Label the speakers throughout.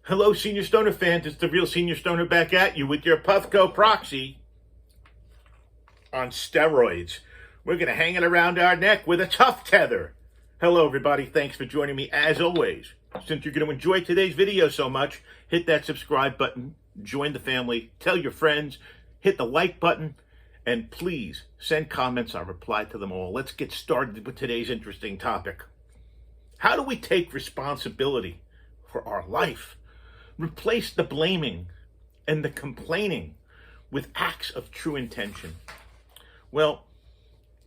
Speaker 1: Hello, Senior Stoner fans. It's the real Senior Stoner back at you with your Puffco Proxy on steroids. We're going to hang it around our neck with a tough tether. Hello, everybody. Thanks for joining me as always. Since you're going to enjoy today's video so much, hit that subscribe button, join the family, tell your friends, hit the like button, and please send comments. I'll reply to them all. Let's get started with today's interesting topic. How do we take responsibility for our life? Replace the blaming and the complaining with acts of true intention. Well,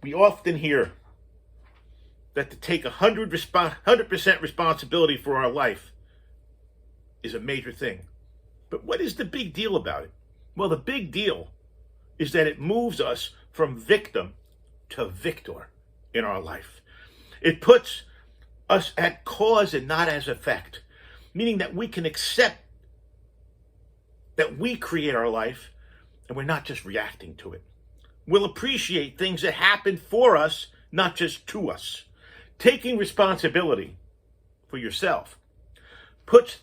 Speaker 1: we often hear that to take 100% responsibility for our life is a major thing. But what is the big deal about it? Well, the big deal is that it moves us from victim to victor in our life. It puts us at cause and not as effect, meaning that we can accept that we create our life and we're not just reacting to it. We'll appreciate things that happen for us, not just to us. Taking responsibility for yourself puts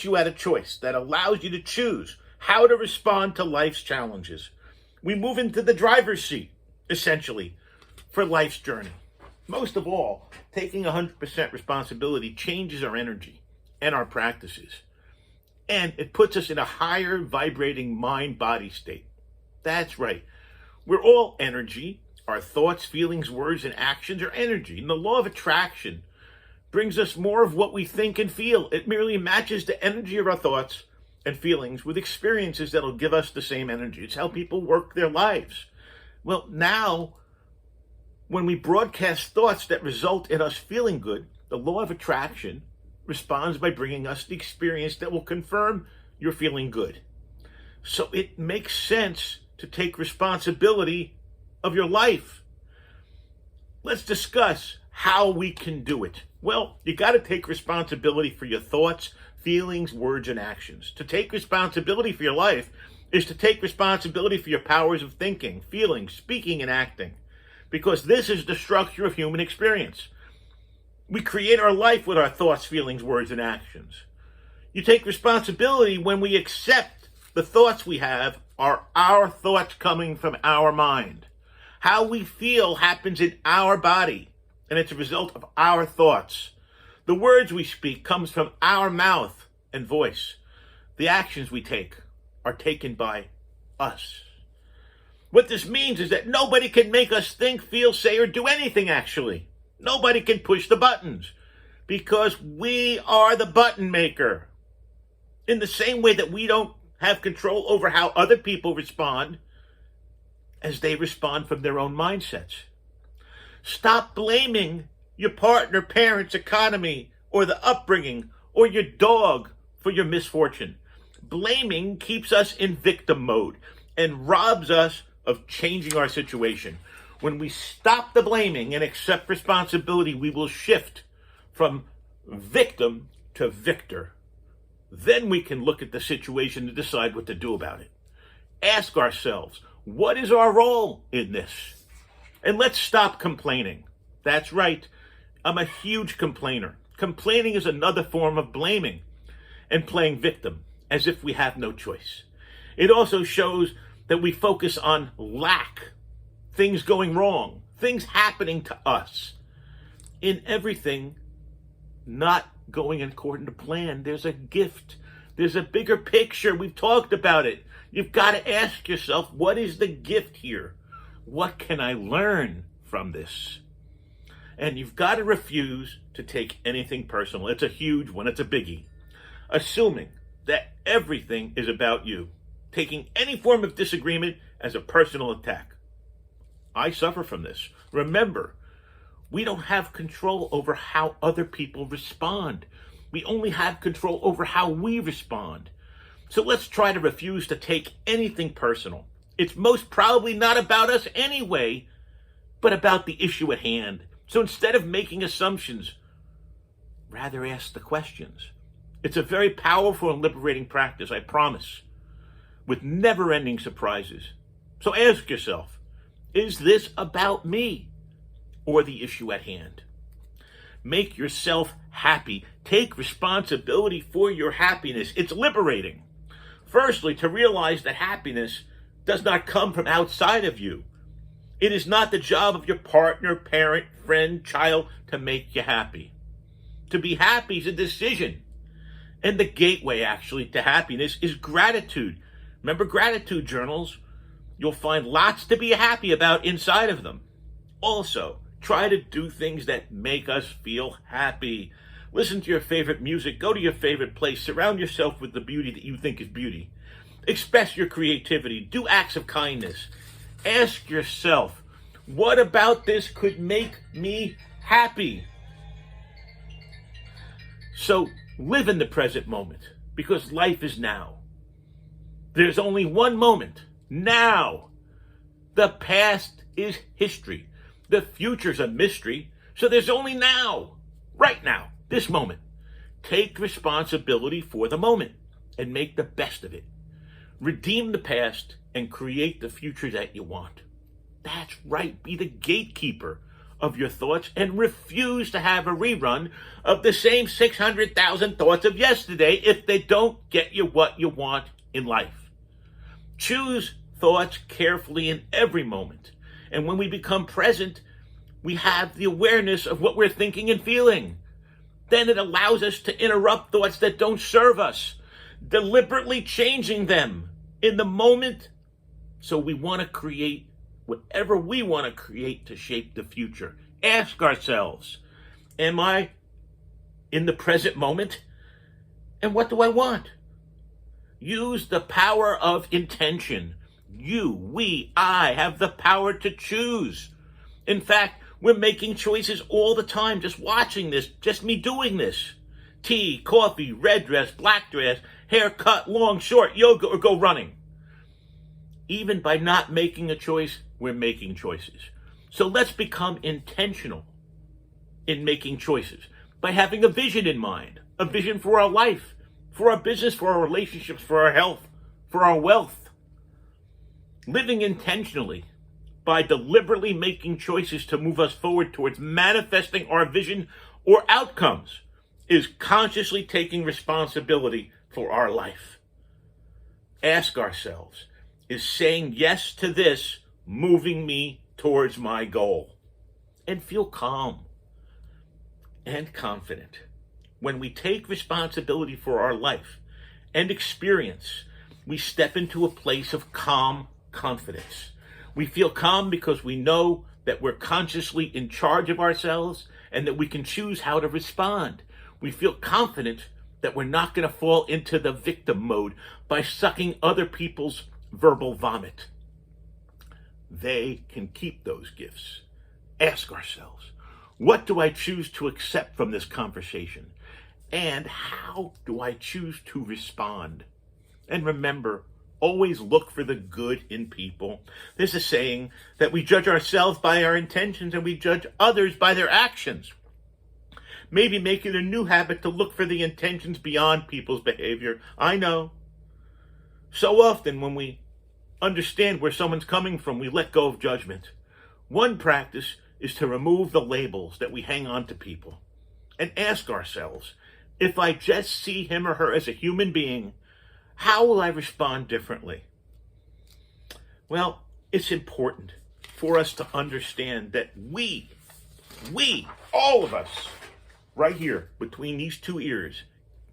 Speaker 1: you at a choice that allows you to choose how to respond to life's challenges. We move into the driver's seat, essentially, for life's journey. Most of all, taking 100% responsibility changes our energy and our practices. And it puts us in a higher vibrating mind-body state. That's right. We're all energy. Our thoughts, feelings, words, and actions are energy. And the law of attraction brings us more of what we think and feel. It merely matches the energy of our thoughts and feelings with experiences that'll give us the same energy. It's how people work their lives. Well, now, when we broadcast thoughts that result in us feeling good, the law of attraction responds by bringing us the experience that will confirm you're feeling good. So it makes sense to take responsibility of your life. Let's discuss how we can do it. Well, you got to take responsibility for your thoughts, feelings, words, and actions. To take responsibility for your life is to take responsibility for your powers of thinking, feeling, speaking, and acting. Because this is the structure of human experience. We create our life with our thoughts, feelings, words, and actions. You take responsibility when we accept the thoughts we have are our thoughts coming from our mind. How we feel happens in our body, and it's a result of our thoughts. The words we speak comes from our mouth and voice. The actions we take are taken by us. What this means is that nobody can make us think, feel, say, or do anything, actually. Nobody can push the buttons because we are the button maker. In the same way that we don't have control over how other people respond as they respond from their own mindsets. Stop blaming your partner, parents, economy, or the upbringing, or your dog for your misfortune. Blaming keeps us in victim mode and robs us of changing our situation. When we stop the blaming and accept responsibility, we will shift from victim to victor. Then we can look at the situation and decide what to do about it. Ask ourselves, what is our role in this? And let's stop complaining. That's right. I'm a huge complainer. Complaining is another form of blaming and playing victim as if we have no choice. It also shows that we focus on lack, things going wrong, things happening to us. In everything not going according to plan, there's a gift. There's a bigger picture. We've talked about it. You've got to ask yourself, what is the gift here? What can I learn from this? And you've got to refuse to take anything personal. It's a huge one. It's a biggie. Assuming that everything is about you. Taking any form of disagreement as a personal attack. I suffer from this. Remember, we don't have control over how other people respond. We only have control over how we respond. So let's try to refuse to take anything personal. It's most probably not about us anyway, but about the issue at hand. So instead of making assumptions, rather ask the questions. It's a very powerful and liberating practice, I promise, with never-ending surprises. So ask yourself, is this about me or the issue at hand? Make yourself happy. Take responsibility for your happiness. It's liberating. Firstly, to realize that happiness does not come from outside of you. It is not the job of your partner, parent, friend, child to make you happy. To be happy is a decision. And the gateway, actually, to happiness is gratitude. Remember gratitude journals? You'll find lots to be happy about inside of them. Also, try to do things that make us feel happy. Listen to your favorite music. Go to your favorite place. Surround yourself with the beauty that you think is beauty. Express your creativity. Do acts of kindness. Ask yourself, what about this could make me happy? So live in the present moment, because life is now. There's only one moment, now. The past is history. The future's a mystery, so there's only now, right now, this moment. Take responsibility for the moment and make the best of it. Redeem the past and create the future that you want. That's right, be the gatekeeper of your thoughts and refuse to have a rerun of the same 600,000 thoughts of yesterday if they don't get you what you want in life. Choose thoughts carefully in every moment. And when we become present, we have the awareness of what we're thinking and feeling. Then it allows us to interrupt thoughts that don't serve us, deliberately changing them in the moment. So we want to create whatever we want to create to shape the future. Ask ourselves, am I in the present moment? And what do I want? Use the power of intention. You, we, I have the power to choose. In fact, we're making choices all the time, just watching this, just me doing this. Tea, coffee, red dress, black dress, haircut, long, short, yoga, or go running. Even by not making a choice, we're making choices. So let's become intentional in making choices by having a vision in mind, a vision for our life, for our business, for our relationships, for our health, for our wealth. Living intentionally by deliberately making choices to move us forward towards manifesting our vision or outcomes is consciously taking responsibility for our life. Ask ourselves, is saying yes to this moving me towards my goal? And feel calm and confident. When we take responsibility for our life and experience, we step into a place of calm confidence. We feel calm because we know that we're consciously in charge of ourselves and that we can choose how to respond. We feel confident that we're not going to fall into the victim mode by sucking other people's verbal vomit. They can keep those gifts. Ask ourselves, what do I choose to accept from this conversation? And how do I choose to respond? And remember, always look for the good in people. There's a saying that we judge ourselves by our intentions and we judge others by their actions. Maybe make it a new habit to look for the intentions beyond people's behavior. I know. So often when we understand where someone's coming from, we let go of judgment. One practice is to remove the labels that we hang on to people and ask ourselves, if I just see him or her as a human being, how will I respond differently? Well, it's important for us to understand that we, all of us, right here between these two ears,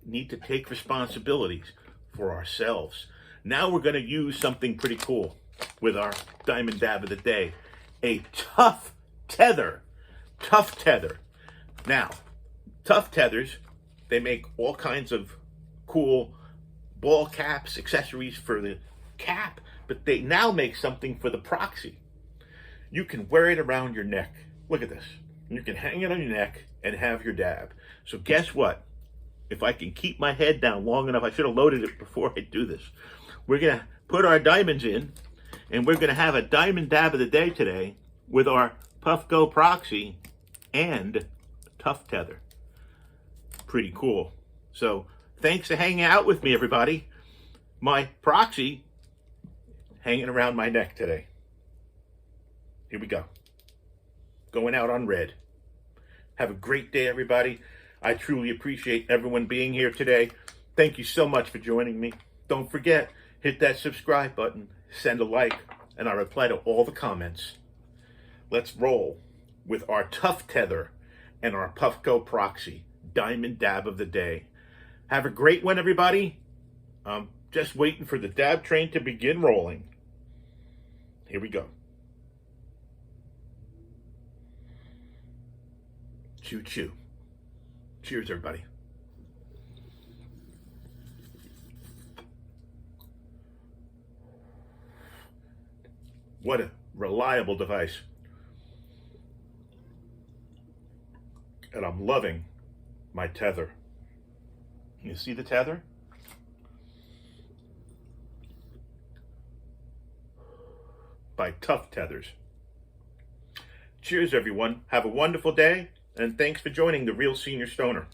Speaker 1: need to take responsibilities for ourselves. Now we're going to use something pretty cool with our diamond dab of the day. A tough tether. Tough tether. Now, tough tethers, they make all kinds of cool ball caps, accessories for the cap, but they now make something for the Proxy. You can wear it around your neck. Look at this. You can hang it on your neck and have your dab. So guess what? If I can keep my head down long enough, I should have loaded it before I do this. We're going to put our diamonds in, and we're going to have a diamond dab of the day today with our Puffco Proxy and Tough Tether. Pretty cool. So thanks for hanging out with me, everybody. My Proxy hanging around my neck today. Here we go. Going out on red. Have a great day, everybody. I truly appreciate everyone being here today. Thank you so much for joining me. Don't forget, hit that subscribe button, send a like, and I reply to all the comments. Let's roll with our tough Tether and our Puffco Proxy, Diamond Dab of the Day. Have a great one, everybody. Just waiting for the dab train to begin rolling. Here we go. Choo choo. Cheers, everybody. What a reliable device. And I'm loving my Tether. You see the Tether? By Tough Tethers. Cheers, everyone. Have a wonderful day, and thanks for joining the Real Senior Stoner.